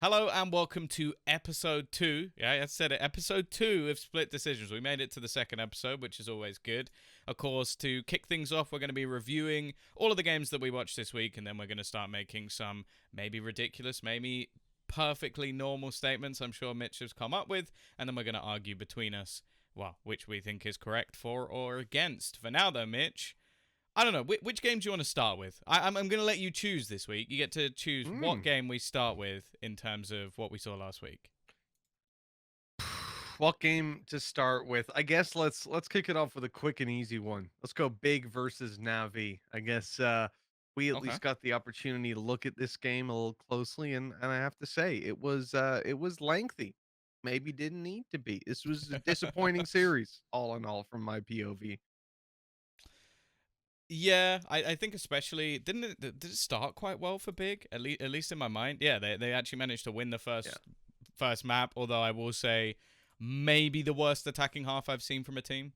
Hello and welcome to episode 2. Yeah, I said it. Episode 2 of Split Decisions. We made it to the second episode, which is always good. Of course, to kick things off, we're going to be reviewing all of the games that we watched this week, and then we're going to start making some maybe ridiculous, maybe perfectly normal statements I'm sure Mitch has come up with, and then we're going to argue between us, well, which we think is correct for or against. For now, though, Mitch, I don't know. Which game do you want to start with? I'm going to let you choose this week. You get to choose what game we start with in terms of what we saw last week. What game to start with? I guess let's kick it off with a quick and easy one. Let's go Big versus Navi. I guess we at Okay. least got the opportunity to look at this game a little closely, and I have to say it was lengthy. Maybe didn't need to be. This was a disappointing series, all in all, from my POV. Yeah, I think especially did it start quite well for Big, at least in my mind. Yeah, they actually managed to win the first map, although I will say maybe the worst attacking half I've seen from a team.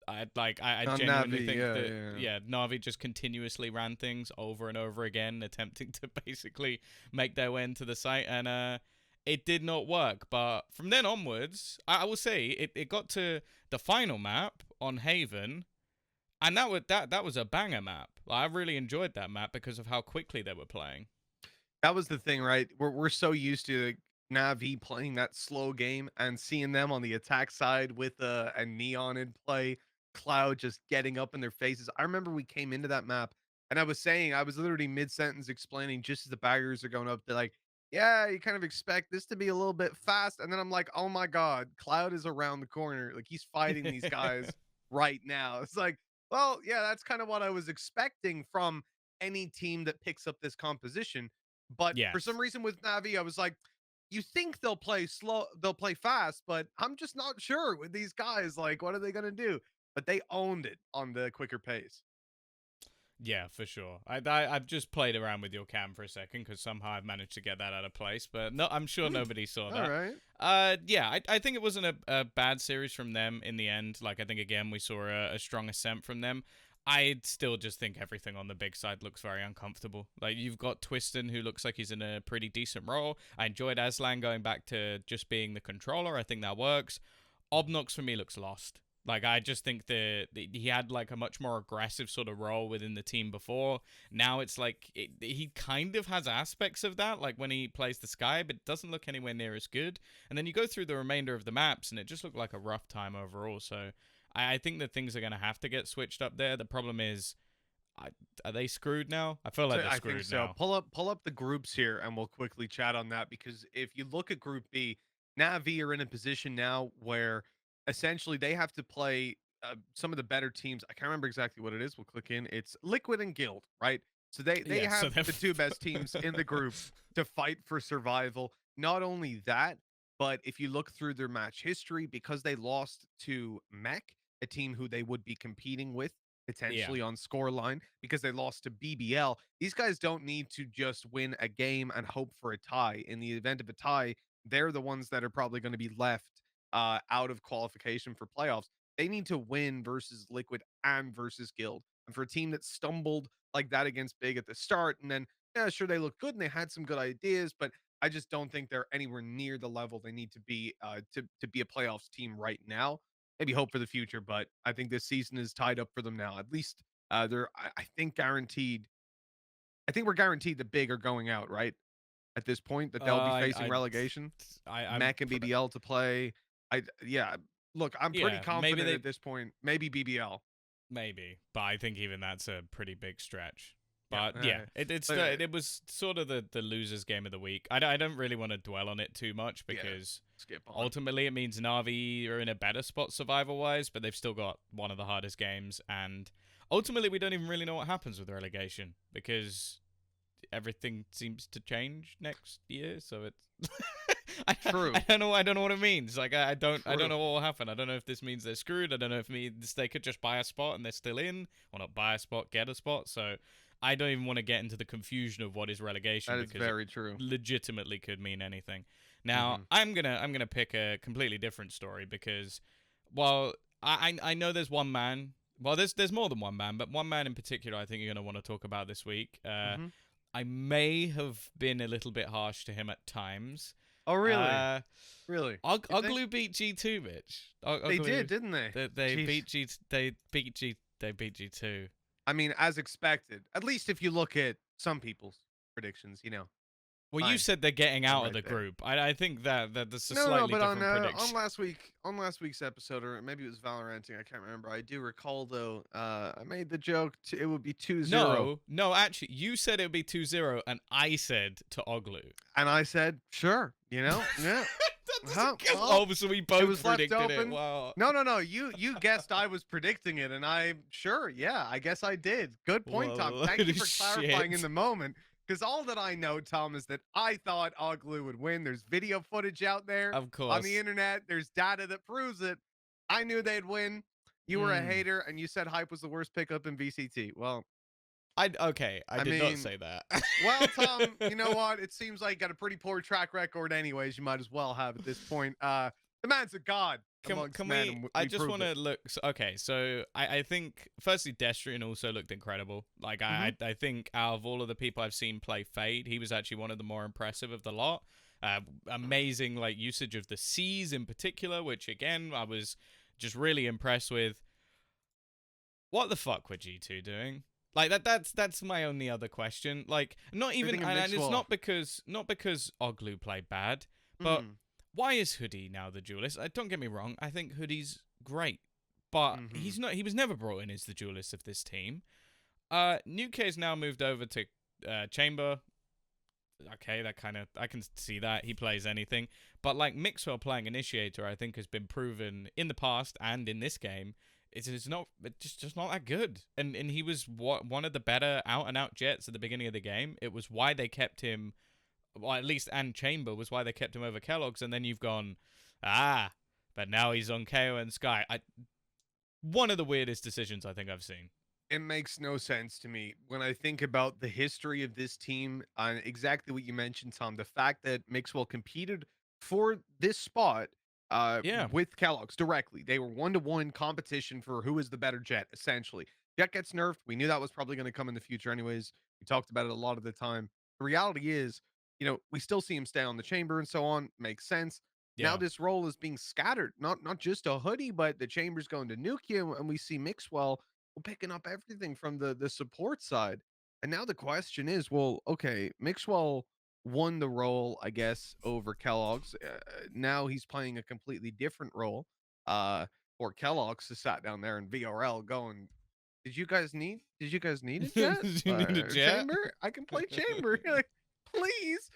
I genuinely Navi, think yeah, that yeah. Navi just continuously ran things over and over again, attempting to basically make their way into the site, and it did not work. But from then onwards, I will say it got to the final map on Haven, and that was a banger map. I really enjoyed that map because of how quickly they were playing. That was the thing, right? We're so used to Navi playing that slow game and seeing them on the attack side with a Neon in play, Cloud just getting up in their faces. I remember we came into that map and I was literally mid sentence explaining just as the baggers are going up. They're like, "Yeah, you kind of expect this to be a little bit fast," and then I'm like, "Oh my god, Cloud is around the corner. Like he's fighting these guys right now." It's like, well, yeah, that's kind of what I was expecting from any team that picks up this composition. But for some Yes. reason with Navi, I was like, you think they'll play slow, they'll play fast, but I'm just not sure with these guys. Like, what are they going to do? But they owned it on the quicker pace. Yeah, for sure. I've just played around with your cam for a second because somehow I've managed to get that out of place, but no, I'm sure nobody saw All that. right. Yeah, I think it wasn't a bad series from them in the end. Like, I think again we saw a strong ascent from them. I still just think everything on the big side looks very uncomfortable. Like, you've got Twiston, who looks like he's in a pretty decent role. I enjoyed Aslan going back to just being the controller. I think that works. Obnox for me looks lost. Like, I just think that he had like a much more aggressive sort of role within the team before. Now it's like he kind of has aspects of that, like when he plays the Sky, but it doesn't look anywhere near as good. And then you go through the remainder of the maps, and it just looked like a rough time overall. So I think that things are going to have to get switched up there. The problem is, are they screwed now? I feel like So they're I think screwed so. now. Pull up the groups here, and we'll quickly chat on that because if you look at Group B, Navi are in a position now where essentially they have to play some of the better teams. I can't remember exactly what it is. We'll click in. It's Liquid and Guild, right? So they Yeah, so have they're the two best teams in the group to fight for survival. Not only that, but if you look through their match history, because they lost to Mech, a team who they would be competing with yeah. potentially on scoreline because they lost to BBL. These guys don't need to just win a game and hope for a tie. In the event of a tie, they're the ones that are probably going to be left out of qualification for playoffs. They need to win versus Liquid and versus Guild. And for a team that stumbled like that against Big at the start, and then, yeah, sure, they look good and they had some good ideas, but I just don't think they're anywhere near the level they need to be to be a playoffs team right now. Maybe hope for the future, but I think this season is tied up for them now. At least they're I think guaranteed. I think we're guaranteed the Big are going out, right? At this point, that they'll be facing relegation. I'm Mac and BBL to play. Yeah. Look, I'm pretty yeah. Maybe confident they at this point. Maybe BBL. Maybe, but I think even that's a pretty big stretch. Yeah. But yeah, it was sort of the losers game of the week. I don't really want to dwell on it too much Yeah. because Skip on. ultimately it means Navi are in a better spot survival wise, but they've still got one of the hardest games, and ultimately we don't even really know what happens with relegation because everything seems to change next year. So it's True. I don't know what it means. Like I don't True. know what will happen. I don't know if this means they're screwed. I don't know if it means they could just buy a spot and they're still in, or not buy a spot, get a spot. So I don't even want to get into the confusion of what is relegation That is because it very true. legitimately could mean anything. Now Hmm. I'm gonna pick a completely different story because while I know there's one man. Well, there's more than one man, but one man in particular I think you're gonna want to talk about this week. Hmm. I may have been a little bit harsh to him at times. Oh, really? Uh, Really? You think? Uglu beat G2, Mitch. They did, Uglu, didn't they? they Jeez. beat they beat G2. I mean, as expected. At least if you look at some people's predictions, Well, you mine, said they're getting I'm out of right the there. group. I think that that's a No, slightly but different on prediction. last week's episode, or maybe it was Valoranting, I can't remember. I do recall though, I made the joke it would be 2-0, No, actually, you said it would be 2-0, and I said to Oglu. and I said, sure, yeah. That doesn't count. Well, Oh, so we it both was left predicted it. open. Wow. No. You guessed I was predicting it, and I'm sure. Yeah, I guess I did. Good point, What a Tom. load Thank you of for clarifying in shit. the moment. Because all that I know, Tom, is that I thought Oglu would win. There's video footage out there Of on the course. internet. There's data that proves it. I knew they'd win. You were a Hmm. hater, and you said Hype was the worst pickup in VCT. Well, Okay, I I did not mean, say that. well, Tom, you know what? It seems like you got a pretty poor track record, anyways. You might as well have at this point. The man's a god amongst Can men, we? and I we just proved want it. to look. Okay, so I think firstly, Destrian also looked incredible. Like Hmm. I think out of all of the people I've seen play Fade, he was actually one of the more impressive of the lot. Amazing like usage of the C's in particular, which again I was just really impressed with. What the fuck were G2 doing? Like that's my only other question. Like not even Everything in and it's Mixwell. not because Oglu played bad, but Hmm. why is Hoodie now the duelist? Don't get me wrong, I think Hoodie's great, but Hmm. he's not. He was never brought in as the duelist of this team. Nuke's now moved over to Chamber. Okay, that kind of I can see that he plays anything, but like Mixwell playing Initiator, I think has been proven in the past and in this game. It's not it's just not that good, and he was one of the better out and out Jets at the beginning of the game. It was why they kept him, well at least and Chamber was why they kept him over Kellogg's, and then you've gone but now he's on KO and Sky. One of the weirdest decisions I think I've seen. It makes no sense to me when I think about the history of this team and exactly what you mentioned, Tom. The fact that Mixwell competed for this spot Yeah, with Kellogg's directly. They were 1-to-1 competition for who is the better Jet, essentially. Jet gets nerfed. We knew that was probably going to come in the future, anyways. We talked about it a lot of the time. The reality is, we still see him stay on the chamber and so on. Makes sense. Now yeah, this role is being scattered, not just a hoodie, but the chamber's going to nuke you, and we see Mixwell picking up everything from the support side. And now the question is, well, okay, Mixwell won the role, I guess, over Kellogg's. Now he's playing a completely different role. Uh, or Kellogg's just sat down there in VRL going, Did you guys need a jet you need a jet. chamber? I can play chamber." Like, please.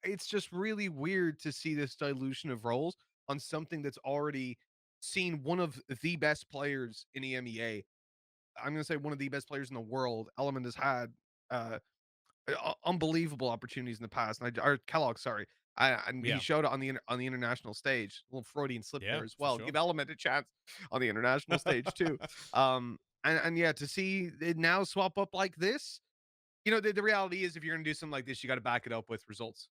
It's just really weird to see this dilution of roles on something that's already seen one of the best players in EMEA. I'm going to say one of the best players in the world. Element has had uh, unbelievable opportunities in the past. Or Kellogg, sorry. And he Yeah, showed it on the international stage. A little Freudian slip yeah, there as for well. sure. Give Element a chance on the international stage too. And yeah, to see it now swap up like this, the reality is if you're gonna do something like this, you got to back it up with results.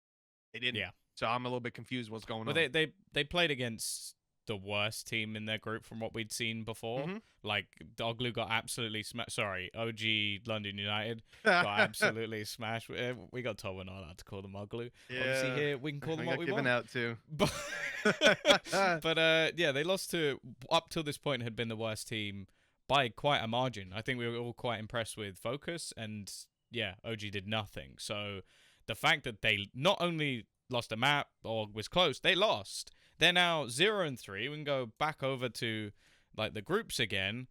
They didn't. Yeah. So I'm a little bit confused what's going Well, on. they played against the worst team in their group from what we'd seen before. Hmm. Like Doglu got absolutely smashed. Sorry, OG London United got absolutely smashed. We got told we're not allowed to call them Oglu. Obviously, Yeah, here we can call them I what got we given want. out to. But but yeah, they lost to up till this point had been the worst team by quite a margin. I think we were all quite impressed with Focus, and yeah, OG did nothing. So the fact that they not only lost a map or was close, they lost. They're now 0-3. We can go back over to like the groups again,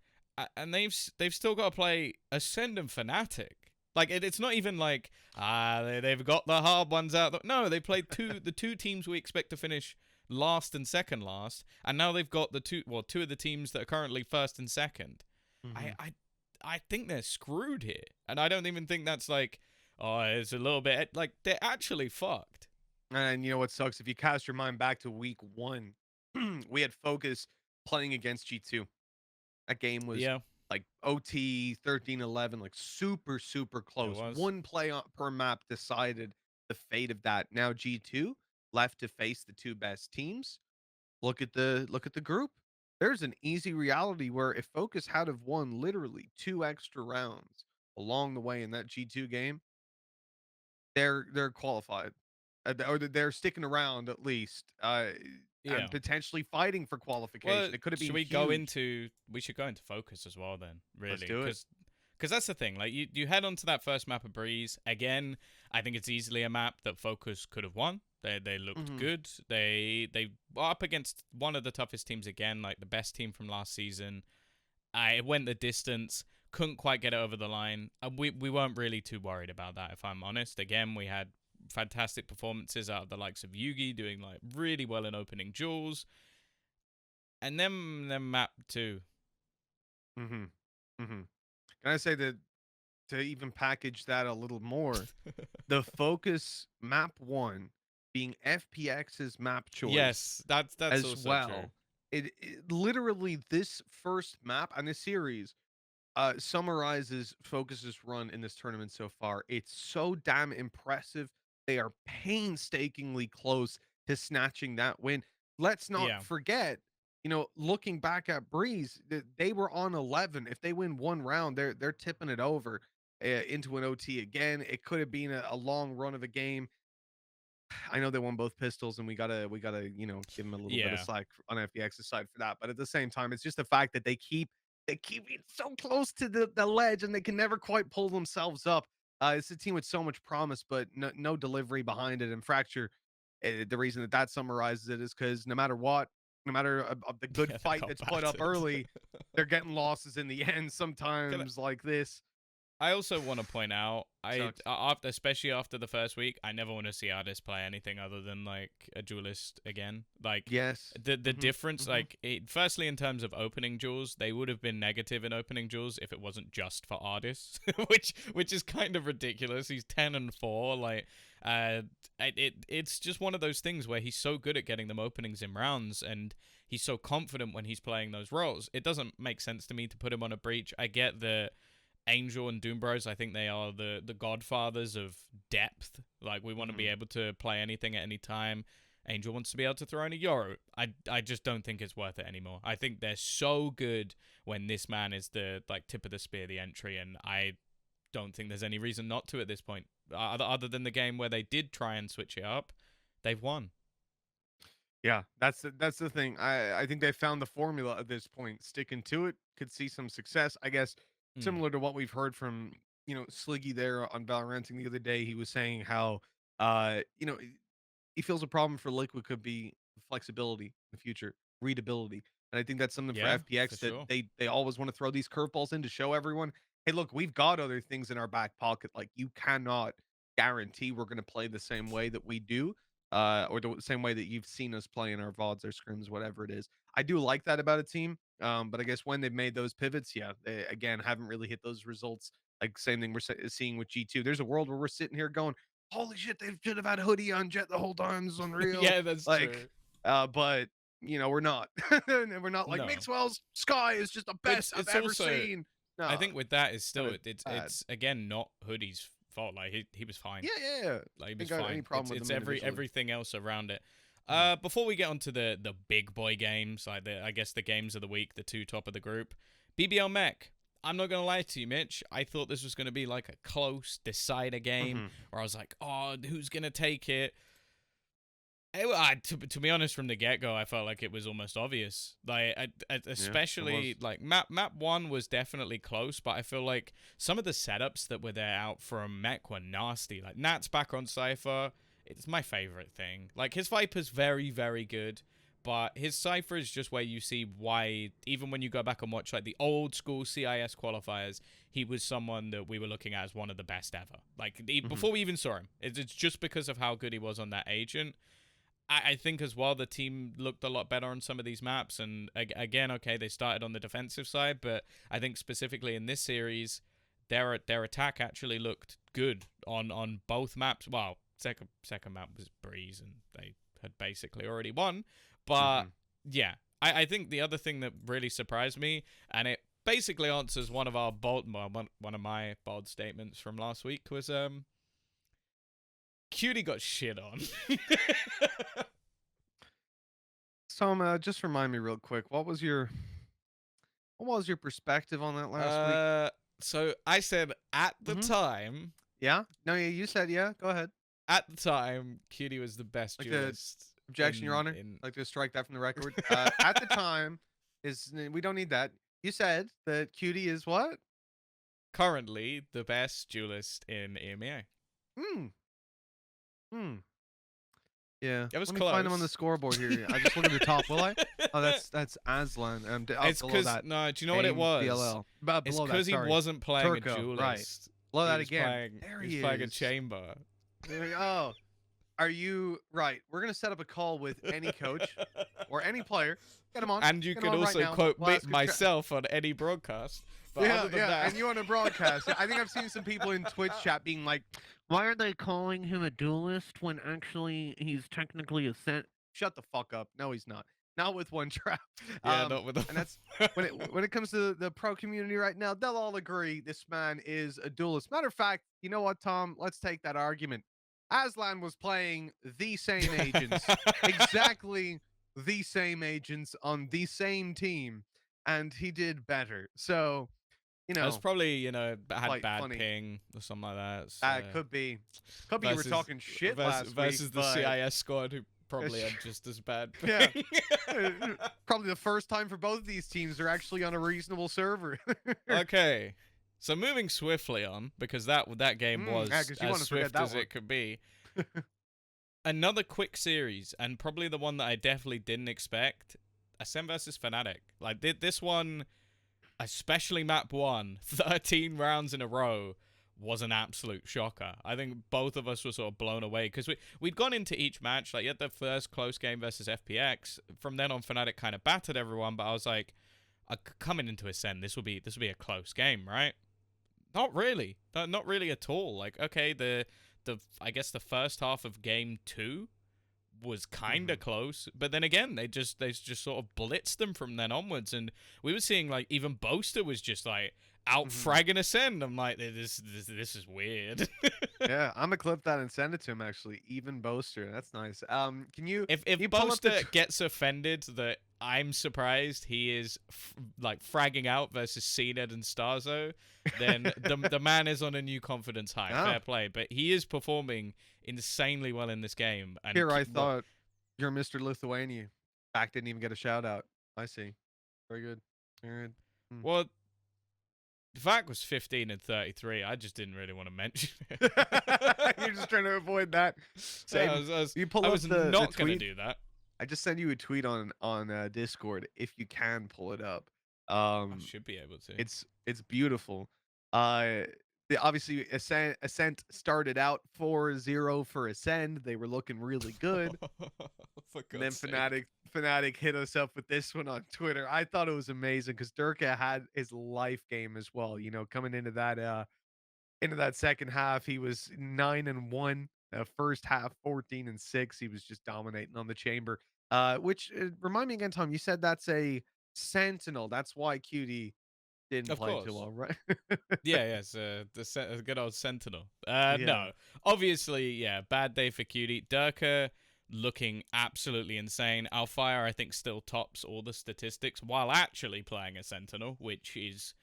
and they've still got to play Ascend and Fnatic. Like it's not even like they've got the hard ones out. No, they played the two teams we expect to finish last and second last, and now they've got two of the teams that are currently first and second. I Hmm. I I think they're screwed here, and I don't even think that's like it's a little bit like they're actually fucked. And you know what sucks? If you cast your mind back to week one, we had Focus playing against G2. That game was Yeah, like OT 13-11, like super, super it close. was. One play per map decided the fate of that. Now G2 left to face the two best teams. Look at the group. There's an easy reality where if Focus had have won literally two extra rounds, along the way in that G2 game, they're qualified. Or they're sticking around at least, and Yeah. potentially fighting for Well, qualification. It could have should been we go huge. into? We should go into focus as well then, Let's really, do it. because that's the thing. Like you head onto that first map of Breeze again. I think it's easily a map that Focus could have won. They looked Hmm. good. They were up against one of the toughest teams again, like the best team from last season. It went the distance. Couldn't quite get it over the line. We weren't really too worried about that, if I'm honest. Again, we had fantastic performances out of the likes of Yugi doing like really well in opening duels. And then map two. Hmm. Hmm. Can I say that to even package that a little more, the focus map one being FPX's map choice Yes, that's as also true. well. It literally this first map on this series summarizes Focus's run in this tournament so far. It's so damn impressive. They are painstakingly close to snatching that win. Let's not Yeah. forget, looking back at Breeze, they were on 11. If they win one round, they're tipping it over into an OT again. It could have been a long run of a game. I know they won both pistols, and we gotta give them a little bit of Yeah. slack on FBX's side for that. But at the same time, it's just the fact that they keep it so close to the ledge, and they can never quite pull themselves up. It's a team with so much promise, but no delivery behind it. And Fracture, the reason that summarizes it is because no matter what, no matter of the good Yeah, they fight got that's put up battered. early, they're getting losses in the end. Can Sometimes like this I also want to point out, sucks. after especially after the first week, I never want to see artists play anything other than like a duelist again. Like Yes. the Hmm. difference, Hmm. like firstly in terms of opening duels, they would have been negative in opening duels if it wasn't just for artists, which is kind of ridiculous. He's 10-4, like uh, it's just one of those things where he's so good at getting them openings in rounds and. He's so confident when he's playing those roles. It doesn't make sense to me to put him on a breach. I get the Angel and Doom Bros, I think they are the godfathers of depth. Like we want to be Hmm. able to play anything at any time. Angel wants to be able to throw in a Yoru. I just don't think it's worth it anymore. I think they're so good when this man is the like tip of the spear, the entry, and I don't think there's any reason not to at this point. Other than the game where they did try and switch it up, they've won. Yeah, that's the thing. I think they found the formula at this point. Sticking to it, could see some success. I guess Mm. similar to what we've heard from Sliggy there on Valoranting the other day. He was saying how he feels a problem for Liquid could be flexibility in the future, readability. And I think that's something for Yeah, for FPX that sure. they always want to throw these curveballs in to show everyone, hey, look, we've got other things in our back pocket. Like you cannot guarantee we're going to play the same way that we do, or the same way that you've seen us play in our VODs or scrims, whatever it is. I do like that about a team. But I guess when they've made those pivots, yeah, they again haven't really hit those results. Like same thing we're seeing with G2. There's a world where we're sitting here going, holy shit, they should have had hoodie on Jet the whole time. This is unreal. Yeah, that's Like, true. but we're not. And we're not like No, Mixwell's Sky is just the but best I've it's ever also seen. I No, think with that is kind still of bad. it's again not Hoodie's fault. Like he was fine. Yeah, yeah, yeah. Like he was Ain't got any fine. problem with It's them individually. everything else around it. Mhm. Before we get onto the big boy games, like I guess the games of the week, the two top of the group, BBL Mech. I'm not gonna lie to you, Mitch. I thought this was gonna be like a close decider game, Mhm. where I was like, oh, who's gonna take it? To be honest, from the get go, I felt like it was almost obvious. Like, Yeah, it was. especially like map one was definitely close, but I feel like some of the setups that were there out from Mech were nasty. Like Nat's back on Cipher, it's my favorite thing. Like his Viper's very good, but his Cipher is just where you see why. Even when you go back and watch like the old school CIS qualifiers, he was someone that we were looking at as one of the best ever. Like Mhm. before we even saw him, it's just because of how good he was on that agent. I think as well the team looked a lot better on some of these maps, and again, okay, they started on the defensive side, but I think specifically in this series, their attack actually looked good on both maps. Well, second map was Breeze, and they had basically already won, but Mhm. yeah, I think the other thing that really surprised me, and it basically answers one of our one of my bold statements from last week was Cutie got shit on. So, just remind me real quick. What was your perspective on that last week? So I said at the Hmm. time, Yeah. No, yeah, you said yeah. Go ahead. Cutie was the best Like to duelist objection, Your Honor. in Like to strike that from the record. At the time is we don't need that. You said that Cutie is what? currently the best duelist in EMEA. Hmm. Hmm. Yeah. It was Let me find him on the close. scoreboard here. I just look at the top, will I? Oh, that's Aslan. Up It's below because that. no, do you know what it AIM was? VLL. It's Below that, because he sorry. wasn't playing a Turco, right. duelist. Below that again. There He was he playing a is. chamber. There we go. Are you right? We're gonna set up a call with any coach or any player. Get him on. And you Get him can on right also now. quote We'll ask a myself on any broadcast. But yeah, other than yeah. that, And you on a broadcast. I think I've seen some people in Twitch chat being like, "Why are they calling him a duelist when actually he's technically a cent?" Shut the fuck up. No, he's not. Not with one trap. yeah, not with And that's the. when it comes to the pro community right now, they'll all agree this man is a duelist. Matter of fact, you know what, Tom? Let's take that argument. Aslan was playing the same agents, exactly the same agents on the same team, and he did better. So, That's probably had quite bad funny. ping or something like that. Could be. Could be you were Versus talking shit last week, versus the but CIS squad who probably had just as bad yeah. ping. Probably the first time for both of these teams they're actually on a reasonable server. Okay, so moving swiftly on because that game Yeah, was because you as want to forget swift that as one. it could be. Another quick series, and probably the one that I definitely didn't expect. Ascend versus Fnatic. Like this one, especially map one, 13 rounds in a row was an absolute shocker. I think both of us were sort of blown away because we'd gone into each match, like you had the first close game versus FPX. From then on, Fnatic kind of battered everyone, but I was like, coming into Ascend, this will be a close game, right? Not really. Not really at all. Like, okay, the I guess the first half of game 2 was kind Mhm. of close, but then again, they just sort of blitzed them from then onwards, and we were seeing like even Boaster was just like out Mhm. fragging Ascend. I'm like, this is weird. Yeah, I'm gonna clip that and send it to him. Actually, even Boaster, that's nice. Can If you pull up the? Boaster gets offended that I'm surprised he is like fragging out versus cNed and Starzo, then the man is on a new confidence high. Oh, Fair play, but he is performing insanely well in this game. And here I what thought you're Mr. Lithuania. Back didn't even get a shout out. I see. Very good. Very good. Hmm. what the fact was 15 and 33. I just didn't really want to mention it. You're just trying to avoid that. Yeah, Same. You I pull up was the not gonna tweet. do that. I just sent you a tweet on Discord if you can pull it up. I Um, should be able to. it's beautiful. Uh, obviously Ascent started out 4-0 for Ascend. They were looking really good. For And then God's sake. Fnatic hit us up with this one on Twitter. I thought it was amazing because Durka had his life game as well. You know, coming into that second half, he was 9-1. First half, 14-6. He was just dominating on the chamber. Which remind me again, Tom. You said that's a Sentinel. That's why QD didn't Of play too course. well, right? Yeah, yes, the good old Sentinel. Yeah. No, obviously, yeah, bad day for Cutie. Durka looking absolutely insane. Alfire, I think, still tops all the statistics while actually playing a Sentinel, which is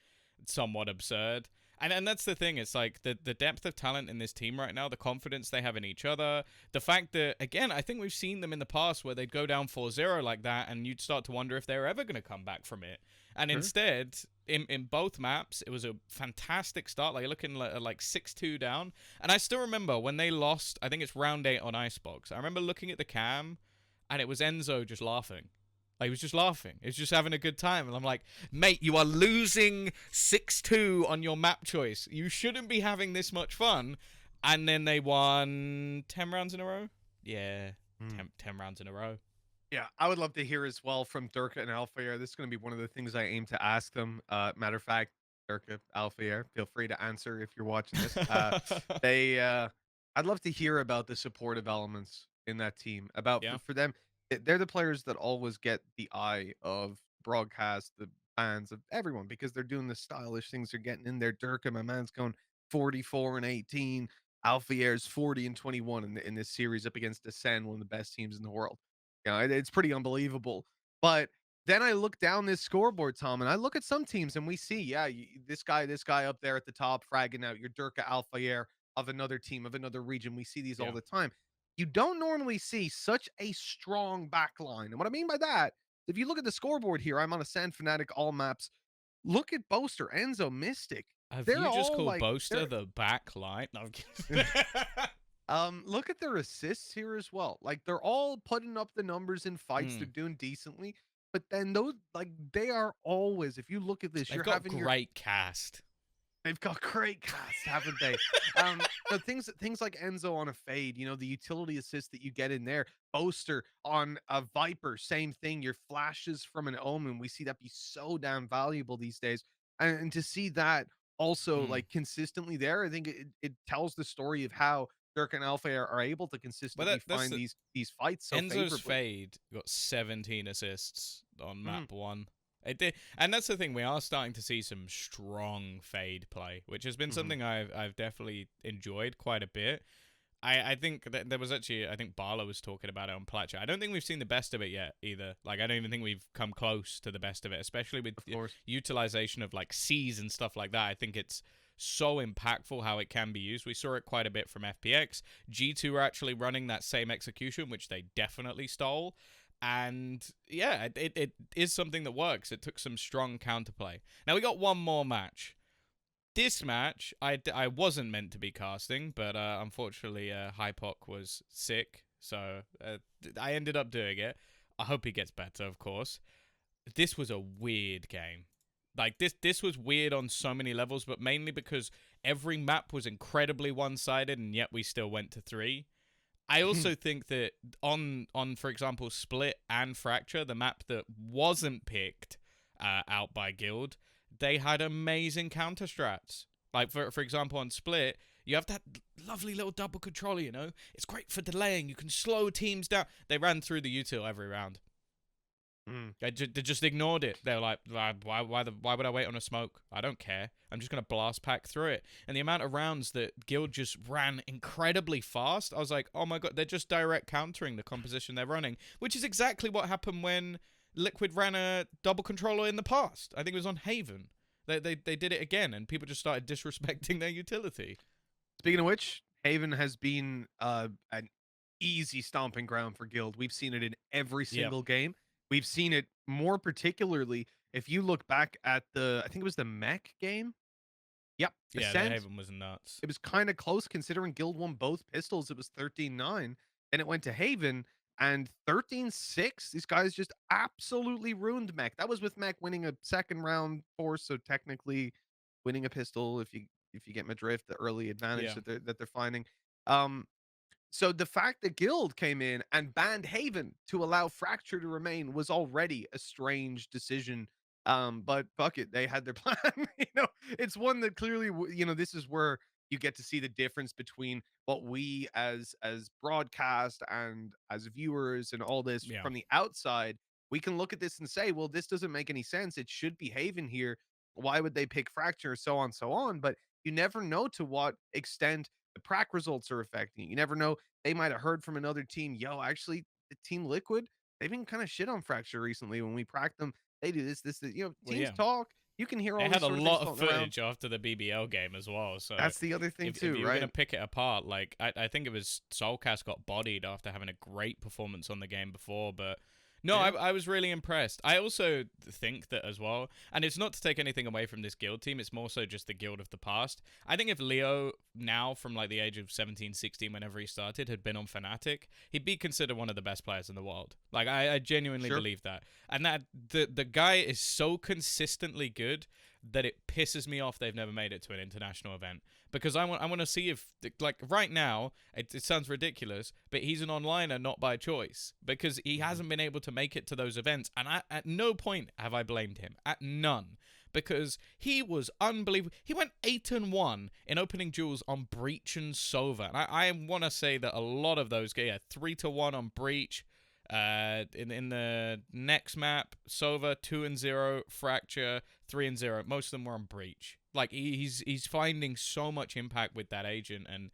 somewhat absurd. And that's the thing. It's like the depth of talent in this team right now, the confidence they have in each other, the fact that, again, I think we've seen them in the past where they'd go down 4-0 like that, and you'd start to wonder if they're ever going to come back from it. And Sure. instead, in both maps, it was a fantastic start. Like, you're looking like 6-2 down. And I still remember when they lost, I think it's round 8 on Icebox. I remember looking at the cam, and it was Enzo just laughing. Like, he was just laughing. He was just having a good time. And I'm like, mate, you are losing 6-2 on your map choice. You shouldn't be having this much fun. And then they won 10 rounds in a row? Yeah, Hmm. 10 rounds in a row. Yeah, I would love to hear as well from Durka and Alfair. This is going to be one of the things I aim to ask them. Matter of fact, Durka, Alfair, feel free to answer if you're watching this. I'd love to hear about the supportive elements in that team. About Yeah, for them, they're the players that always get the eye of broadcast, the fans of everyone because they're doing the stylish things. They're getting in there. Durka, my man's going 44-18. Alfair's 40-21 in this series up against Ascend, one of the best teams in the world. It's pretty unbelievable. But then I look down this scoreboard, Tom, and I look at some teams and we see, yeah, this guy up there at the top fragging out your Durka Alpha Air of another team, of another region. We see these all Yeah. the time. You don't normally see such a strong back line. And what I mean by that, if you look at the scoreboard here, I'm on a Sand Fanatic all maps. Look at Boaster, Enzo, Mystic. Have They're you just all called like Boaster they're the back line? No, I'm kidding. look at their assists here as well. Like they're all putting up the numbers in fights. They're Mm. doing decently. But then those like they are always, if you look at this, They've you're got having your great cast. they've got great casts, haven't they? So things like Enzo on a fade, the utility assist that you get in there. Boaster on a Viper, same thing. Your flashes from an Omen, we see that be so damn valuable these days. And to see that also Mm. like consistently there, I think it tells the story of how Dirk and Alpha are able to But consistently that's find these fights so Enzo's favorably. fade got 17 assists on Mhm, map one. It did, and that's the thing. We are starting to see some strong fade play, which has been mhm. something I've definitely enjoyed quite a bit. I think that there was actually, I think Barla was talking about it on Platcher. I don't think we've seen the best of it yet either. Like, I don't even think we've come close to the best of it, especially with Of course. utilization of like C's and stuff like that. I think it's so impactful how it can be used. We saw it quite a bit from FPX. G2 are actually running that same execution, which they definitely stole. And yeah, it is something that works. It took some strong counterplay. Now we got one more match. This match, I wasn't meant to be casting, but unfortunately, Hypoc was sick, so I ended up doing it. I hope he gets better, of course. This was a weird game. Like this was weird on so many levels, but mainly because every map was incredibly one-sided, and yet we still went to 3. I also think that on for example Split and Fracture, the map that wasn't picked out by Guild, they had amazing counter strats. Like for example on Split, you have that lovely little double controller. It's great for delaying. You can slow teams down. They ran through the util every round. Mm. They just ignored it. They're like, why would I wait on a smoke? I don't care. I'm just gonna blast pack through it. And the amount of rounds that Guild just ran incredibly fast, I was like, oh my god, they're just direct countering the composition they're running, which is exactly what happened when Liquid ran a double controller in the past. I think it was on Haven. They did it again, and people just started disrespecting their utility. Speaking of which, Haven has been an easy stomping ground for Guild. We've seen it in every Yep. single game. We've seen it more particularly if you look back at I think it was the mech game. Yep, Yeah, the Ascent. Haven was nuts. It was kind of close considering Guild won both pistols. It was 13-9. Then it went to Haven and 13-6. These guys just absolutely ruined Mech. That was with Mech winning a second round force, so technically winning a pistol if you get my drift, the early advantage Yeah. that they're finding. Um so the fact that Guild came in and banned Haven to allow Fracture to remain was already a strange decision. But fuck it, they had their plan. It's one that clearly, this is where you get to see the difference between what we as broadcast and as viewers and all this Yeah. from the outside. We can look at this and say, well, this doesn't make any sense. It should be Haven here. Why would they pick Fracture? So on, so on. But you never know to what extent the prac results are affecting it. You never know, they might have heard from another team, yo, actually, the Team Liquid, they've been kind of shit on Fracture recently. When we prac them, they do this. Well, Teams yeah. talk. You can hear They all had these a sort of things lot of floating around. footage after the BBL game as well, so That's the other thing if too, you were gonna right? pick it apart, like I think it was Soulcast got bodied after having a great performance on the game before, but no, Yeah. I was really impressed. I also think that as well, and it's not to take anything away from this Guild team, it's more so just the Guild of the past. I think if Leo now from like the age of 17, 16, whenever he started, had been on Fnatic, he'd be considered one of the best players in the world. Like I genuinely Sure. believe that. And that the guy is so consistently good that it pisses me off they've never made it to an international event, because I want to see if, like, right now it sounds ridiculous, but he's an onliner not by choice, because he hasn't been able to make it to those events, and at no point have I blamed him, at none, because he was unbelievable. He went 8-1 in opening duels on Breach and Sova, and I want to say that a lot of those, 3-1 on Breach. In the next map, Sova 2-0, Fracture 3-0. Most of them were on Breach. Like he's finding so much impact with that agent, and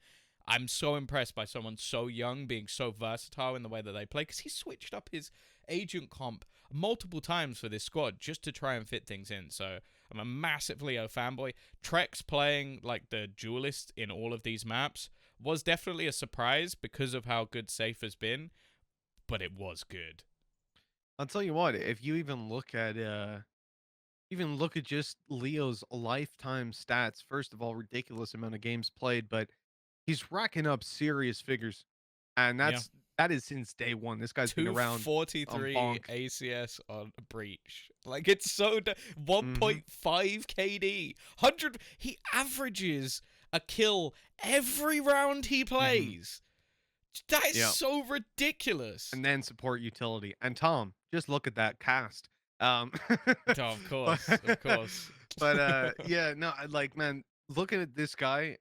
I'm so impressed by someone so young being so versatile in the way that they play, because he switched up his agent comp multiple times for this squad just to try and fit things in. So I'm a massive Leo fanboy. Trex playing like the duelist in all of these maps was definitely a surprise because of how good Safe has been, but it was good. I'll tell you what, if you even look at just Leo's lifetime stats, first of all, ridiculous amount of games played, but he's racking up serious figures. And Yeah. that is since day one. This guy's been around on 243 bonk. ACS on Breach. Like, it's so 1.5 KD. 100. He averages a kill every round he Mm-hmm. plays. That is Yeah. so ridiculous. And then support utility. And Tom, just look at that cast. Um Oh, of but course. Of course. yeah, no, like man, looking at this guy,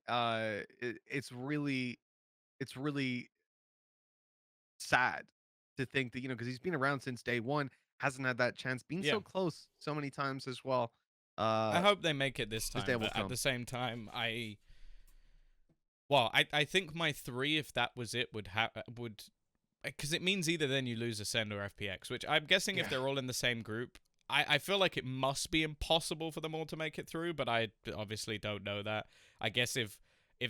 it's really sad to think that, because he's been around since day one, hasn't had that chance, been Yeah. so close so many times as well. I Uh hope they make it this his day time, will but at come. the same time, I think my 3, if that was it, would, because it means either then you lose Ascend or FPX, which I'm guessing if Yeah. they're all in the same group, I feel like it must be impossible for them all to make it through, but I obviously don't know that. I guess if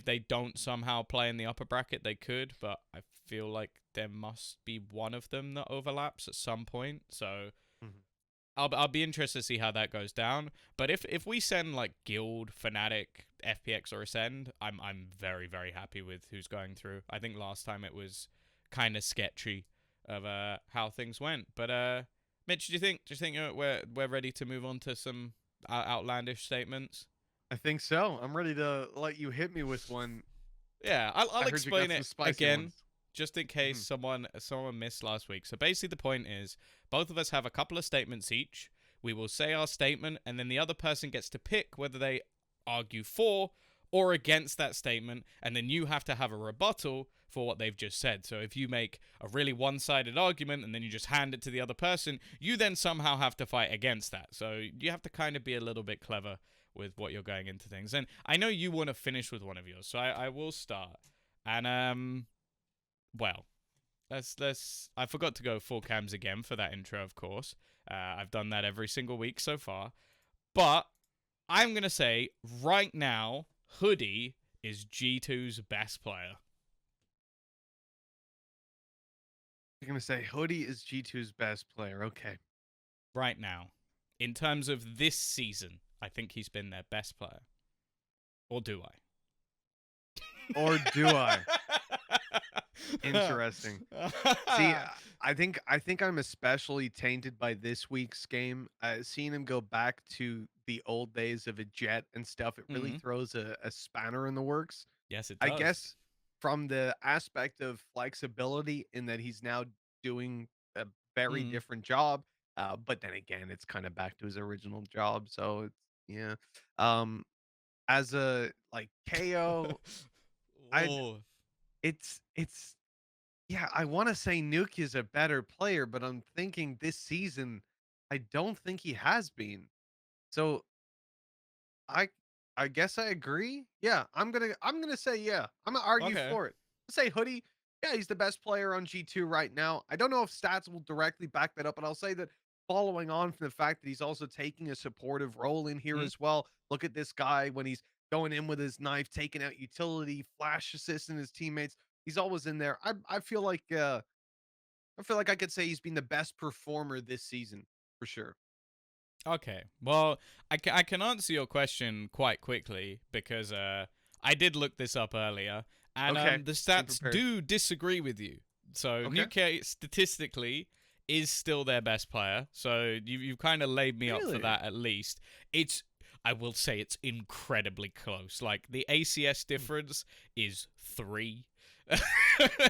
they don't somehow play in the upper bracket, they could, but I feel like there must be one of them that overlaps at some point. So Mhm. I'll be interested to see how that goes down. But if we send like Guild, Fnatic, FPX, or Ascend, I'm very very happy with who's going through. I think last time it was kind of sketchy of how things went. But Mitch, do you think we're ready to move on to some outlandish statements? I think so. I'm ready to let you hit me with one. Yeah, I'll I heard you got explain some it spicy again, ones. just in case Mhm. someone missed last week. So basically, the point is, both of us have a couple of statements each. We will say our statement, and then the other person gets to pick whether they argue for or against that statement, and then you have to have a rebuttal for what they've just said. So if you make a really one-sided argument and then you just hand it to the other person, you then somehow have to fight against that. So you have to kind of be a little bit clever with what you're going into things. And I know you want to finish with one of yours, so I will start. And well, let's. I forgot to go full cams again for that intro, of course. I've done that every single week so far, but I'm gonna say right now, Hoodie is G2's best player. You're gonna say Hoodie is G2's best player. Okay. Right now, in terms of this season, I think he's been their best player. Or do Or do I? I? Interesting. See, I think I'm especially tainted by this week's game. Seeing him go back to the old days of a jet and stuff, it really Mhm. throws a spanner in the works. Yes, it I does. guess from the aspect of flexibility in that he's now doing a very Mm. different job. But then again, it's kind of back to his original job. So it's yeah. Um, as a like KO, I Oh, it's yeah, I want to say Nuke is a better player, but I'm thinking this season, I don't think he has been. So I I guess I agree. Yeah, I'm gonna say yeah. I'm gonna argue okay. for it. Say Hoodie. Yeah, he's the best player on G2 right now. I don't know if stats will directly back that up, but I'll say that following on from the fact that he's also taking a supportive role in here Mm. as well. Look at this guy when he's going in with his knife, taking out utility, flash assisting his teammates. He's always in there. I feel like I could say he's been the best performer this season for sure. Okay. Well, I can answer your question quite quickly because I did look this up earlier, and Okay, the came stats prepared. do disagree with you. So Okay. Nuke statistically is still their best player. So you've kind of laid me up for Really? that at least. It's I will say it's incredibly close. Like the ACS Hmm. difference is 3.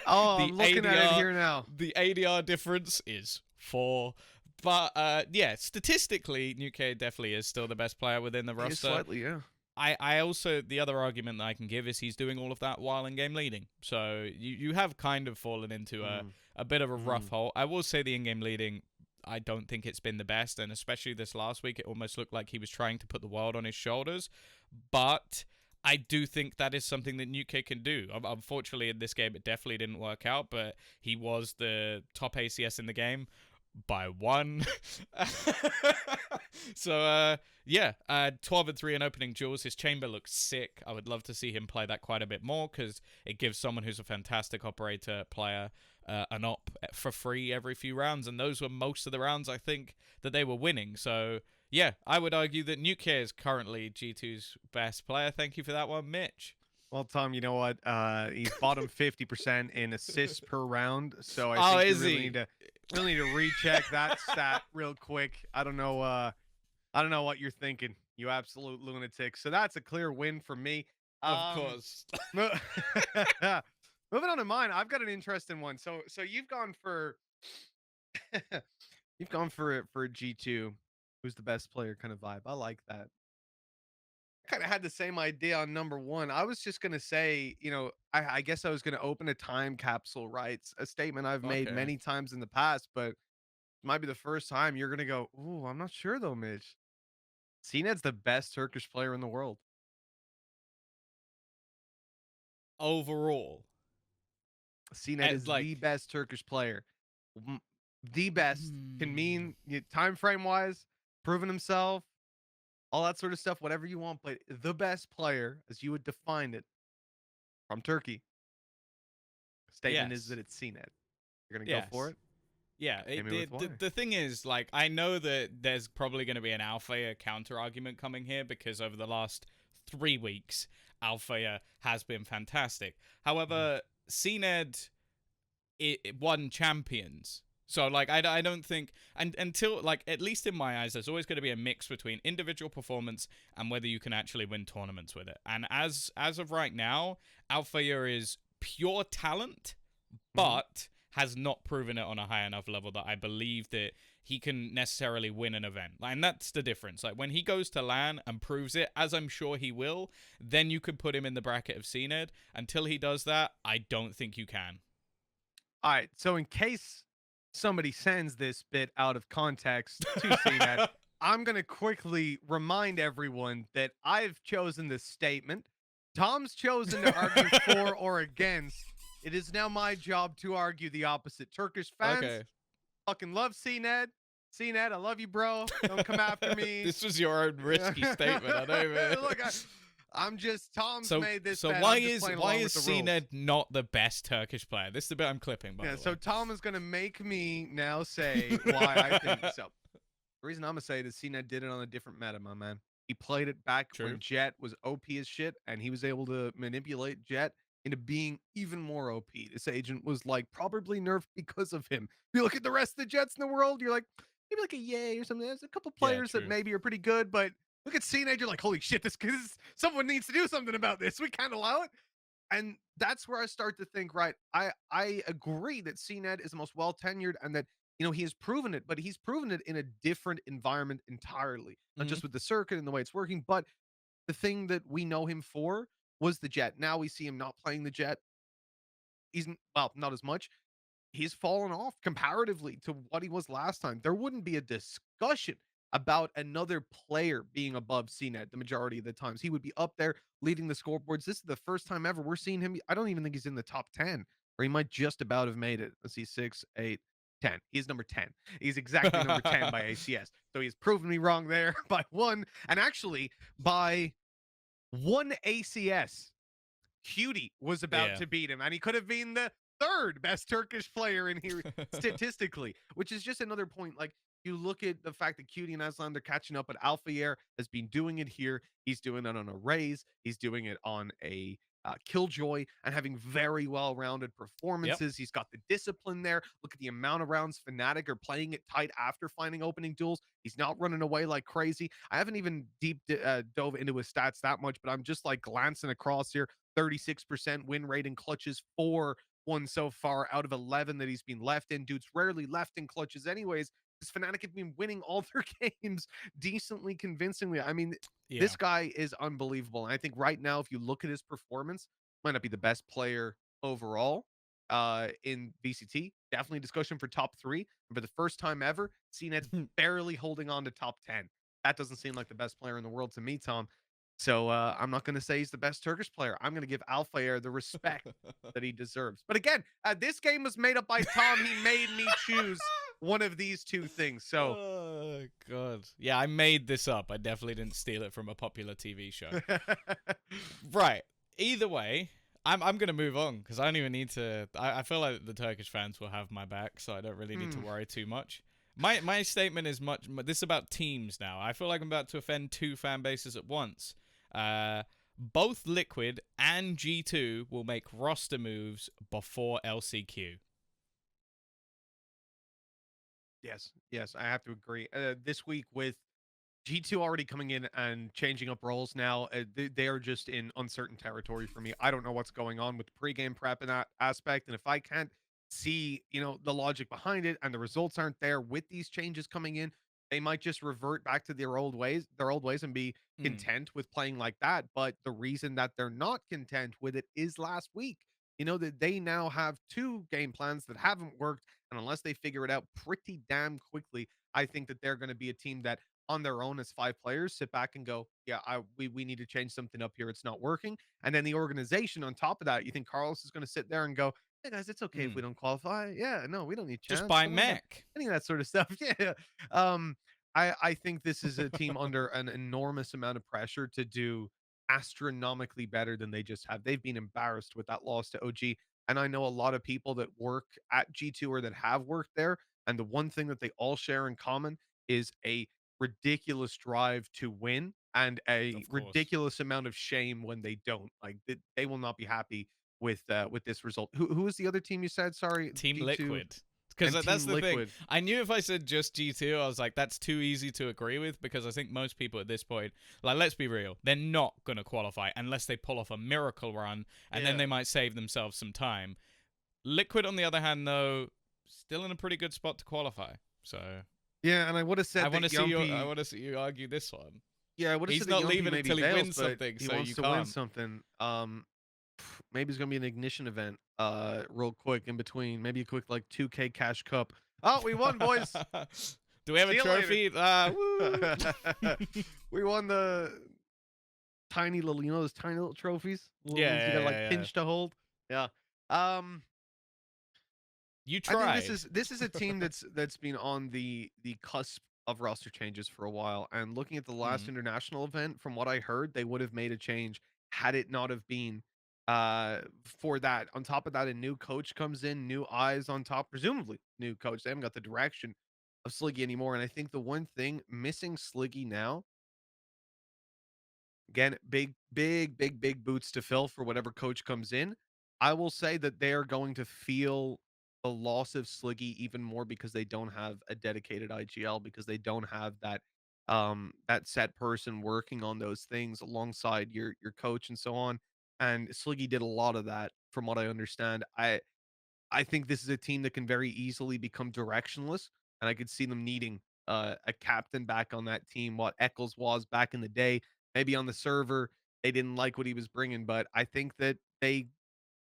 Oh, the I'm looking at it ADR here now. the ADR difference is 4. But yeah, statistically, Nuke definitely is still the best player within the He is roster. slightly, yeah. I also, the other argument that I can give is he's doing all of that while in game leading. So you have kind of fallen into Mm, a bit of a rough mm. hole. I will say the in game leading, I don't think it's been the best, and especially this last week, it almost looked like he was trying to put the world on his shoulders. But I do think that is something that Nuke can do. Unfortunately, in this game, it definitely didn't work out, but he was the top ACS in the game by one. So, yeah, 12 and 3 in opening duels. His chamber looks sick. I would love to see him play that quite a bit more because it gives someone who's a fantastic operator player an op for free every few rounds, and those were most of the rounds I think that they were winning. So yeah, I would argue that Nuke is currently G2's best player. Thank you for that one, Mitch. Well, Tom, you know what? He's bottom 50% in assists per round, so I Oh, think you is he? really need to recheck that stat real quick. I don't know. I don't know what you're thinking, you absolute lunatic. So that's a clear win for me. Of Um, course. mo- moving on to mine, I've got an interesting one. So you've gone for you've gone for a G2, who's the best player kind of vibe. I like that. Kind of had the same idea on number one. I was just gonna say, I guess I was gonna open a time capsule, right? It's a statement I've made Okay. many times in the past, but it might be the first time you're gonna go, "Ooh, I'm not sure though, Mitch." cNed's the best Turkish player in the world. Overall, cNed is the like, best Turkish player. M- The best can hmm, mean time frame wise, proven himself, all that sort of stuff, whatever you want, but the best player, as you would define it, from Turkey. Statement is yes, that it's cNed. You're gonna go for yes. it? Yeah, Hit me with why. the thing is, like, I know that there's probably going to be an Althea counter argument coming here because over the last 3 weeks, Althea has been fantastic. Mhm. However, CNED it won champions. So, like, I don't think, and until, like, at least in my eyes, there's always going to be a mix between individual performance and whether you can actually win tournaments with it. And as of right now, Althea is pure talent, Mhm. but has not proven it on a high enough level that I believe that he can necessarily win an event. And that's the difference. Like, when he goes to LAN and proves it, as I'm sure he will, then you could put him in the bracket of cNed. Until he does that, I don't think you can. All right. So in case somebody sends this bit out of context to CNET, I'm going to quickly remind everyone that I've chosen this statement. Tom's chosen to argue for or against. It is now my job to argue the opposite. Turkish fans Okay. fucking love CNET. CNET, I love you, bro. Don't come after me. This was your own risky statement. I know, man. Look, I'm just Tom's So made this so bet. why I'm just is playing why along is with the rules. cNed not the best Turkish player? This is the bit I'm clipping, by Yeah, the so way. Tom is gonna make me now say why I think so. The reason I'm gonna say it is CNET did it on a different meta, my man. He played it back when True. Jet was OP as shit, and he was able to manipulate Jet into being even more OP. This agent was like probably nerfed because of him. You look at the rest of the Jets in the world, you're like maybe like a Yay or something. There's a couple Yeah, players that true. maybe are pretty good, but look at CNET, you're like, holy shit, this someone needs to do something about this. We can't allow it. And that's where I start to think, right? I agree that CNED is the most well tenured and that he has proven it, but he's proven it in a different environment entirely, not Hmm. just with the circuit and the way it's working, but the thing that we know him for was the jet. Now we see him not playing the jet. He's well, not as much. He's fallen off comparatively to what he was last time. There wouldn't be a discussion about another player being above CNET the majority of the times. He would be up there leading the scoreboards. This is the first time ever we're seeing him. I don't even think he's in the top 10, or he might just about have made it. Let's see, 6, 8, 10. He's number 10. He's exactly number 10 by ACS. So he's proven me wrong there by one, and actually by one ACS. Cutie was about Yeah. to beat him, and he could have been the third best Turkish player in here statistically, which is just another point. Like, you look at the fact that Cutie and Aslan, they're catching up, but Alphayer has been doing it here. He's doing it on a Raze, he's doing it on a Killjoy, and having very well-rounded Yep. performances. He's got the discipline there. Look at the amount of rounds Fnatic are playing it tight after finding opening duels. He's not running away like crazy. I haven't even dove into his stats that much, but I'm just like glancing across here. 36% win rate in clutches, 4-1 so far out of 11 that he's been left in. Dude's rarely left in clutches, anyways, because Fnatic have been winning all their games decently convincingly. I mean, Yeah. this guy is unbelievable. And I think right now, if you look at his performance, might not be the best player overall in VCT. Definitely discussion for top three. And for the first time ever, CNET's barely holding on to top 10. That doesn't seem like the best player in the world to me, Tom. So I'm not going to say he's the best Turkish player. I'm going to give Alfair the respect that he deserves. But again, this game was made up by Tom. He made me choose one of these two things. So Oh god. Yeah, I made this up. I definitely didn't steal it from a popular TV show. Right. Either way, I'm gonna move on because I don't even need to. I feel like the Turkish fans will have my back, so I don't really need to hmm, worry too much. My statement is much. This is about teams now. I feel like I'm about to offend two fan bases at once. Both Liquid and G2 will make roster moves before LCQ. yes, I have to agree. This week with G2 already coming in and changing up roles now, they are just in uncertain territory for me. I don't know what's going on with pregame prep in that aspect. And if I can't see, the logic behind it and the results aren't there with these changes coming in, they might just revert back to their old ways and be Hmm. content with playing like that. But the reason that they're not content with it is last week. That they now have two game plans that haven't worked. And unless they figure it out pretty damn quickly, I think that they're going to be a team that on their own as five players sit back and go, yeah, we need to change something up here. It's not working. And then the organization on top of that, you think Carlos is going to sit there and go, hey guys, it's okay if we Hmm. don't qualify. Yeah, no, we don't need Just chance. buy Don't worry about mech. any of that sort of stuff. Yeah. Um, I think this is a team under an enormous amount of pressure to do astronomically better than they just have. They've been embarrassed with that loss to OG. And I know a lot of people that work at G2 or that have worked there. And the one thing that they all share in common is a ridiculous drive to win and a Of course. ridiculous amount of shame when they don't. Like they will not be happy with this result. Who was the other team you said? Sorry, Team G2 Liquid. Because and that's Team the thing. Liquid. I knew if I said just G2, I was like, that's too easy to agree with because I think most people at this point, like, let's be real, they're not going to qualify unless they pull off a miracle run and then Yeah. they might save themselves some time. Liquid, on the other hand, though, still in a pretty good spot to qualify. So Yeah, and I would have I said want that to see you. I Yumpy. want to see you argue this one. Yeah, I would have He's said that not Yumpy leaving maybe until he bails, wins but something, he so wants you to win can't. something. Maybe it's gonna be an ignition event. Real quick in between, maybe a quick like 2K cash cup. Oh, we won, boys. Do we have a See you later. trophy? Woo! We won the tiny little, those tiny little trophies, little Yeah, ones you yeah, gotta like yeah, yeah. pinch to hold. Yeah. Um, You I think this tried. is this is a team that's been on the cusp of roster changes for a while. And looking at the last Mm. international event, from what I heard, they would have made a change had it not have been for that. On top of that, a new coach comes in, new eyes on top, presumably new coach. They haven't got the direction of Sliggy anymore. And I think the one thing missing Sliggy now, again, big boots to fill for whatever coach comes in. I will say that they are going to feel the loss of Sliggy even more because they don't have a dedicated IGL, because they don't have that set person working on those things alongside your coach and so on. And Sliggy did a lot of that from what I understand. I think this is a team that can very easily become directionless, and I could see them needing a captain back on that team. What Eccles was back in the day, maybe on the server they didn't like what he was bringing, but I think that they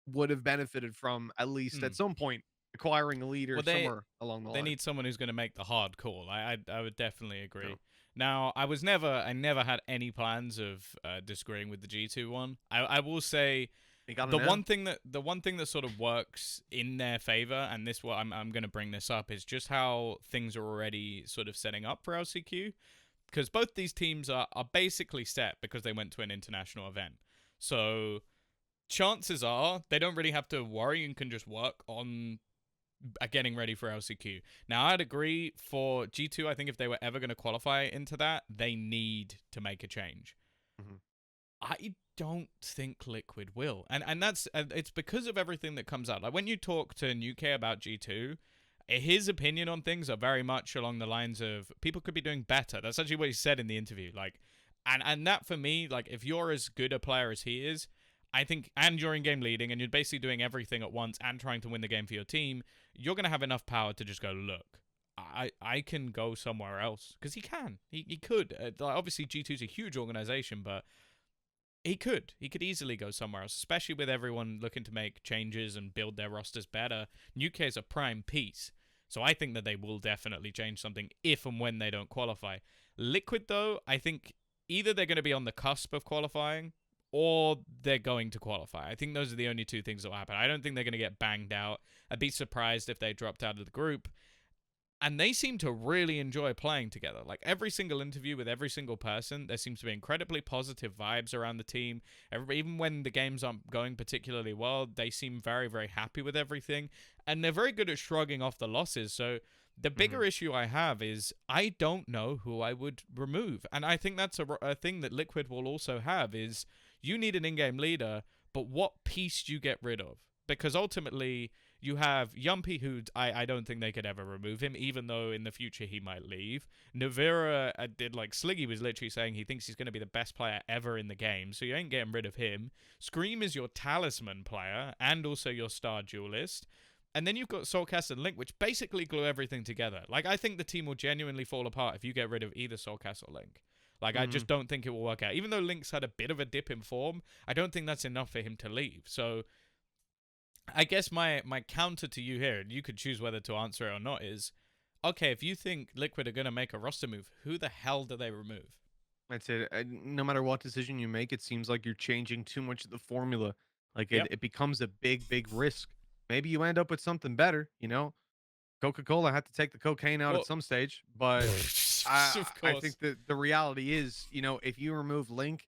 would have benefited from at least Hmm. at some point acquiring a leader Well, they somewhere along the they line. need someone who's going to make the hard call. I would definitely agree. No, Now, I never had any plans of disagreeing with the G2 one. I will say you got to know. the one thing that sort of works in their favor, and this what I'm going to bring this up, is just how things are already sort of setting up for LCQ, because both these teams are basically set because they went to an international event. So chances are they don't really have to worry and can just work on getting ready for LCQ. Now, I'd agree for G2, I think if they were ever going to qualify into that, they need to make a change. Mhm. I don't think Liquid will. And that's it's because of everything that comes out. Like when you talk to Nuke about G2, his opinion on things are very much along the lines of people could be doing better. That's actually what he said in the interview. Like and that for me, like if you're as good a player as he is, I think, and you're in game leading and you're basically doing everything at once and trying to win the game for your team, you're going to have enough power to just go, look, I can go somewhere else. Because he can. He could. Like, obviously, G2's a huge organization, but he could. He could easily go somewhere else, especially with everyone looking to make changes and build their rosters better. UK is a prime piece. So I think that they will definitely change something if and when they don't qualify. Liquid, though, I think either they're going to be on the cusp of qualifying or they're going to qualify. I think those are the only two things that will happen. I don't think they're going to get banged out. I'd be surprised if they dropped out of the group. And they seem to really enjoy playing together. Like every single interview with every single person, there seems to be incredibly positive vibes around the team. Even when the games aren't going particularly well, they seem very, very happy with everything. And they're very good at shrugging off the losses. So the bigger issue I have is I don't know who I would remove. And I think that's a thing that Liquid will also have is you need an in-game leader, but what piece do you get rid of? Because ultimately you have Yumpy, who I don't think they could ever remove him, even though in the future he might leave. Navira did, like, Sliggy was literally saying he thinks he's going to be the best player ever in the game, so you ain't getting rid of him. Scream is your talisman player, and also your star duelist. And then you've got Soulcast and Link, which basically glue everything together. Like, I think the team will genuinely fall apart if you get rid of either Soulcast or Link. Like, I just don't think it will work out. Even though Link's had a bit of a dip in form, I don't think that's enough for him to leave. So I guess my counter to you here, and you could choose whether to answer it or not, is, okay, if you think Liquid are going to make a roster move, who the hell do they remove? That's it. No matter what decision you make, it seems like you're changing too much of the formula. Like Yep. it becomes a big, big risk. Maybe you end up with something better, you know? Coca-Cola had to take the cocaine out at Well, some stage, but I of I think course. that the reality is, if you remove Link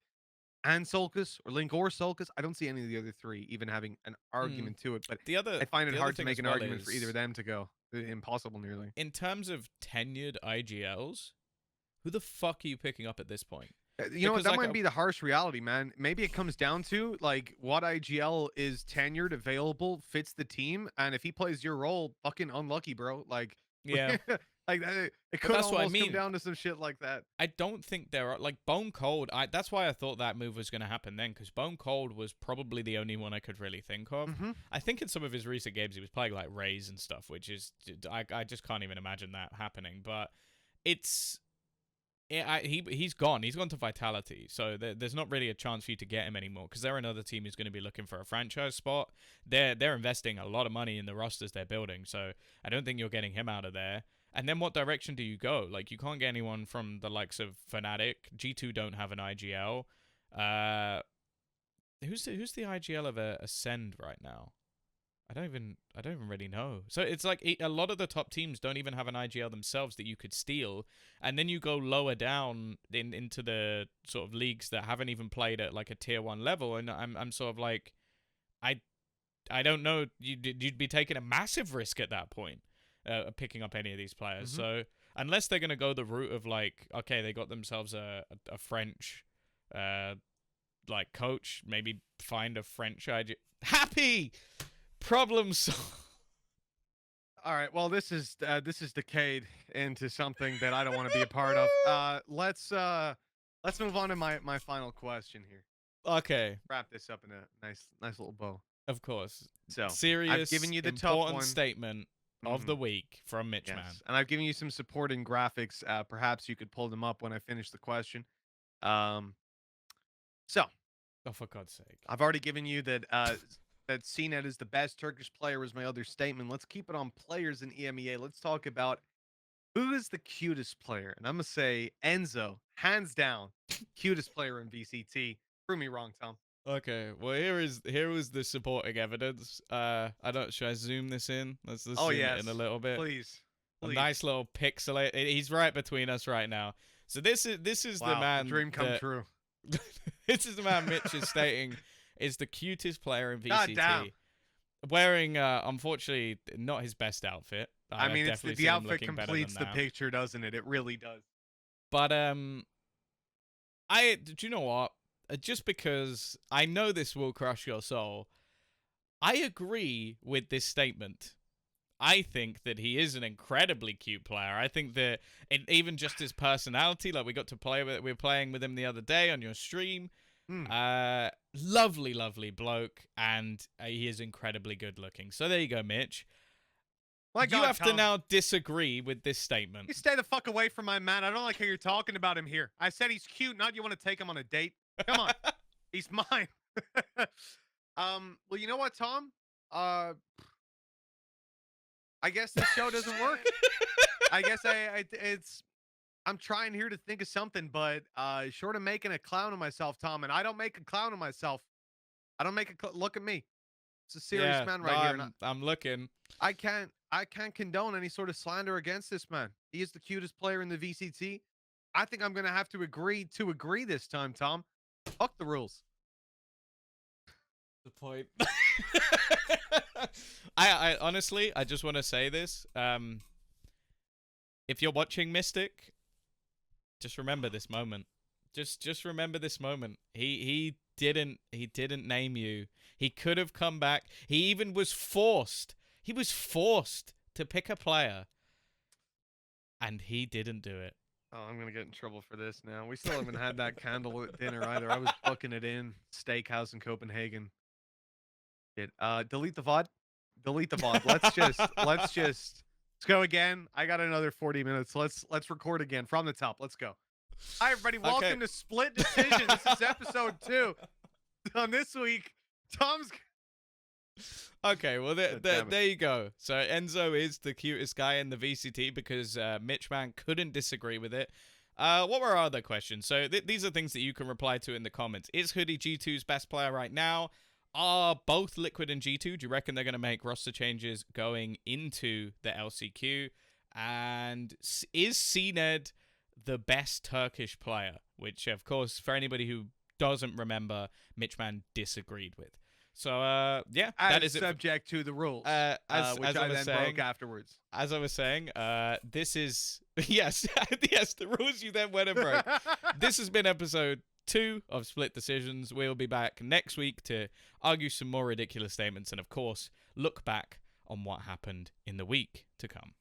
and Sulcus or Link or Sulcus, I don't see any of the other three even having an Mm. argument to it. But The other I find it the other hard to thing make as an well argument for either of is, them to go. Impossible nearly. in terms of tenured IGLs, who the fuck are you picking up at this point? You know what? Because That like, might be the harsh reality, man. Maybe it comes down to like what IGL is tenured, available, fits the team, and if he plays your role, fucking unlucky, bro. Like, yeah, like that, it but could that's what I almost come mean. down to some shit like that. I don't think there are, like, Bone Cold. That's why I thought that move was going to happen then, because Bone Cold was probably the only one I could really think of. Hmm. I think in some of his recent games he was playing like Rays and stuff, which is I just can't even imagine that happening. But it's he's gone. He's gone to Vitality, so there's not really a chance for you to get him anymore because they're another team who's going to be looking for a franchise spot. They're investing a lot of money in the rosters they're building, so I don't think you're getting him out of there. And then what direction do you go? Like, you can't get anyone from the likes of Fnatic. G2 don't have an IGL. Who's the IGL of Ascend right now? I don't even really know. So it's like a lot of the top teams don't even have an IGL themselves that you could steal, and then you go lower down into the sort of leagues that haven't even played at like a tier 1 level, and I'm sort of like, I I don't know, you'd be taking a massive risk at that point, picking up any of these players. Hmm. So unless they're gonna go the route of, like, okay, they got themselves a French uh like coach, maybe find a French IG. Happy problem solved. All right. Well, this is decayed into something that I don't want to be a part of. Let's move on to my final question here. Okay, Wrap this up in a nice little bow. of course. So I've Serious, given you the tough important one. statement of Hmm. the week from Mitch Man. Yes, and I've given you some supporting graphics. Perhaps you could pull them up when I finish the question. Um, so Oh, for God's sake. I've already given you that that cNed is the best Turkish player was my other statement. Let's keep it on players in EMEA. Let's talk about who is the cutest player, and I'm gonna say Enzo, hands down, cutest player in VCT. Prove me wrong, Tom. Okay, well, here is the supporting evidence. I don't should I zoom this in? Let's Oh zoom it in a yes, little bit. please, A please. nice little pixelate. He's right between us right now. So this is the Wow, the man dream come that true. this is the man Mitch is stating is the cutest player in God damn. VCT. Wearing, unfortunately, not his best outfit. I I've mean, it's definitely the seen him outfit looking better than completes the that. picture, doesn't it? It really does. But do you know what? Just because I know this will crush your soul, I agree with this statement. I think that he is an incredibly cute player. I think that even just his personality, like we were playing with him the other day on your stream. Hmm. Lovely, lovely bloke, and he is incredibly good looking. So there you go, Mitch. My You God, have to Tom. now disagree with this statement. You stay the fuck away from my man. I don't like how you're talking about him here. I said he's cute, not you want to take him on a date. Come on. He's mine. Well, you know what, Tom? I guess this show doesn't work. I guess it's I'm trying here to think of something, but short of making a clown of myself, Tom, and I don't make a clown of myself. I don't make a look at me. It's a serious Yeah, man no, right here, and I'm looking. I can't condone any sort of slander against this man. He is the cutest player in the VCT. I think I'm gonna have to agree this time, Tom. Fuck the rules. The point. I honestly, I just want to say this. If you're watching Mystic, just remember this moment. Just remember this moment. He didn't name you. He could have come back. He even was forced. He was forced to pick a player, and he didn't do it. Oh, I'm gonna get in trouble for this now. We still haven't had that candlelit dinner either. I was booking it in steakhouse in Copenhagen. Shit. Delete the VOD. Delete the VOD. Let's go again. I got another 40 minutes. Let's record again from the top. Let's go. Hi everybody. Okay. Welcome to Split Decision. This is episode 2. On this week, Tom's Okay, well, damn it. there you go. So Enzo is the cutest guy in the VCT because Mitch Man couldn't disagree with it. What were our other questions? So these are things that you can reply to in the comments. Is Hoodie G2's best player right now? Are both Liquid and G2? Do you reckon they're going to make roster changes going into the LCQ? And is cNed the best Turkish player? Which, of course, for anybody who doesn't remember, Mitch Man disagreed with. So, yeah, that is subject to the rules, as which I I was then saying, broke afterwards. As I was saying, this is yes, yes, the rules you then went and broke. This has been episode 2 of Split Decisions. We'll be back next week to argue some more ridiculous statements and, of course, look back on what happened in the week to come.